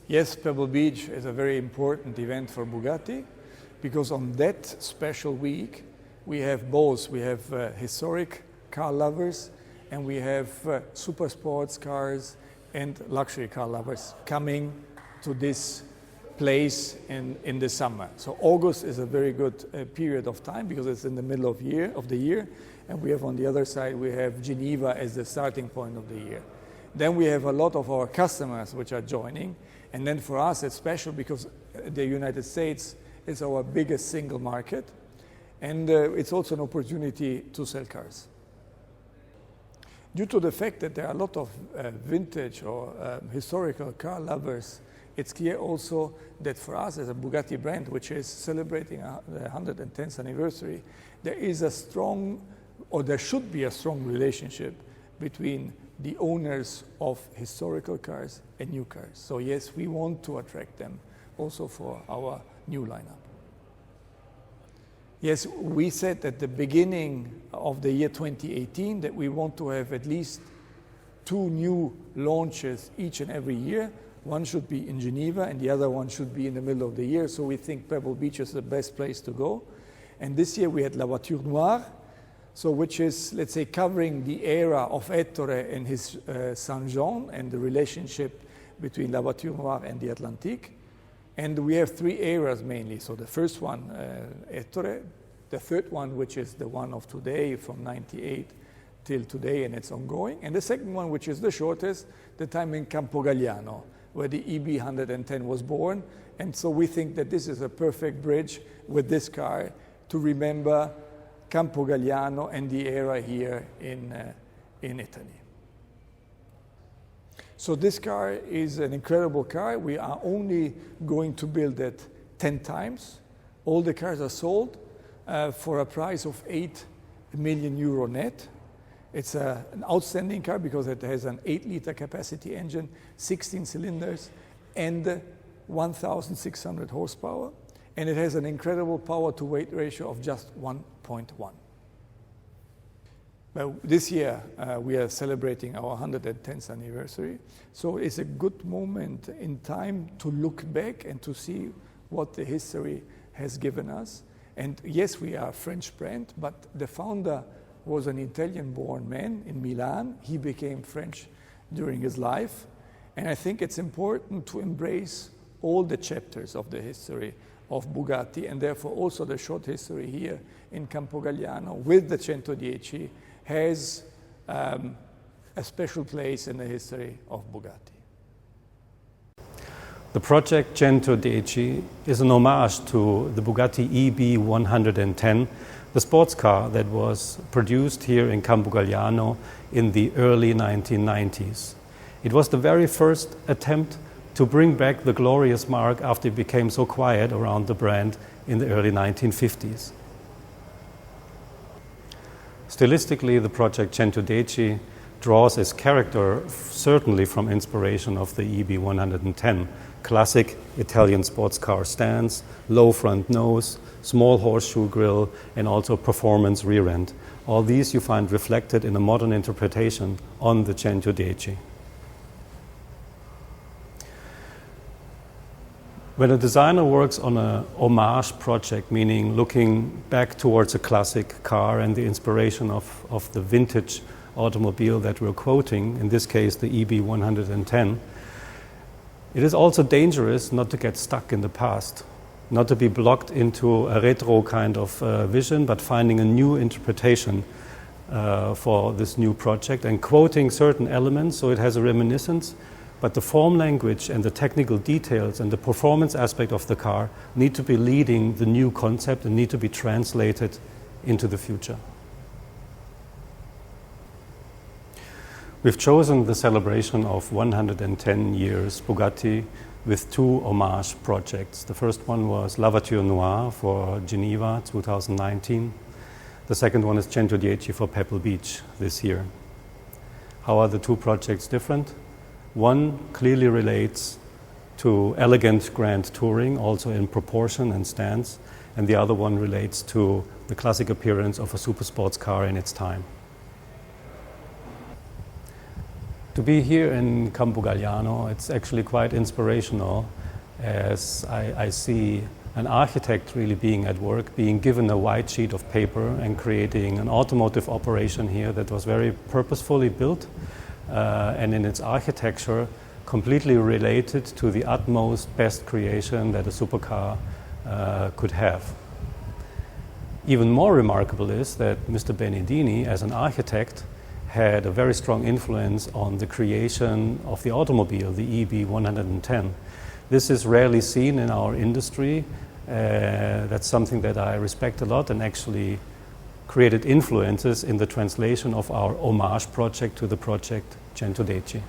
Yes, Pebble Beach is a very important event for Bugatti because on that special week we have both. We have historic car lovers and we have super sports cars and luxury car lovers coming to this place in the summer. So August is a very good period of time because it's in the middle of the year, and we have on the other side we have Geneva as the starting point of the year. Then we have a lot of our customers which are joining, and then for us it's special because the United States is our biggest single market, and it's also an opportunity to sell cars. Due to the fact that there are a lot of vintage or historical car lovers, it's clear also that for us as a Bugatti brand, which is celebrating the 110th anniversary, there is a strong, or there should be a strong relationship between the owners of historical cars and new cars. So yes, we want to attract them also for our new lineup. Yes, we said at the beginning of the year 2018 that we want to have at least 2 new launches each and every year. One should be in Geneva and the other one should be in the middle of the year. So we think Pebble Beach is the best place to go. And this year we had La Voiture Noire, so which is, let's say, covering the era of Ettore and his Saint-Jean and the relationship between La Voiture Noire and the Atlantique. And we have 3 eras mainly. So the first one, Ettore, the third one, which is the one of today from 98 till today, and it's ongoing. And the second one, which is the shortest, the time in Campogalliano, where the EB 110 was born. And so we think that this is a perfect bridge with this car to remember Campogalliano and the era here in Italy. So this car is an incredible car. We are only going to build it 10 times. All the cars are sold for a price of 8 million euro net. It's an outstanding car because it has an 8-liter capacity engine, 16 cylinders, and 1,600 horsepower. And it has an incredible power-to-weight ratio of just 1.1. Well, this year we are celebrating our 110th anniversary, so it's a good moment in time to look back and to see what the history has given us. And yes, we are a French brand, but the founder was an Italian-born man in Milan. He became French during his life, and I think it's important to embrace all the chapters of the history of Bugatti, and therefore also the short history here in Campogalliano with the Centodieci has a special place in the history of Bugatti. The project Centodieci is an homage to the Bugatti EB 110, the sports car that was produced here in Campogalliano in the early 1990s. It was the very first attempt to bring back the glorious mark after it became so quiet around the brand in the early 1950s. Stylistically, the project Centodieci draws its character certainly from inspiration of the EB 110, classic Italian sports car stance, low front nose, small horseshoe grille, and also performance rear end. All these you find reflected in a modern interpretation on the Centodieci. When a designer works on a homage project, meaning looking back towards a classic car and the inspiration of the vintage automobile that we're quoting, in this case the EB 110, it is also dangerous not to get stuck in the past, not to be blocked into a retro kind of vision, but finding a new interpretation for this new project and quoting certain elements so it has a reminiscence. But the form language and the technical details and the performance aspect of the car need to be leading the new concept and need to be translated into the future. We've chosen the celebration of 110 years Bugatti with 2 homage projects. The first one was La Voiture Noire for Geneva 2019. The second one is Centodieci for Pebble Beach this year. How are the 2 projects different? One clearly relates to elegant grand touring, also in proportion and stance, and the other one relates to the classic appearance of a super sports car in its time. To be here in Campogalliano, it's actually quite inspirational, as I see an architect really being at work, being given a white sheet of paper and creating an automotive operation here that was very purposefully built and in its architecture completely related to the utmost best creation that a supercar could have. Even more remarkable is that Mr. Benedini, as an architect, had a very strong influence on the creation of the automobile, the EB 110. This is rarely seen in our industry. That's something that I respect a lot, and actually created influences in the translation of our homage project to the project Centodieci.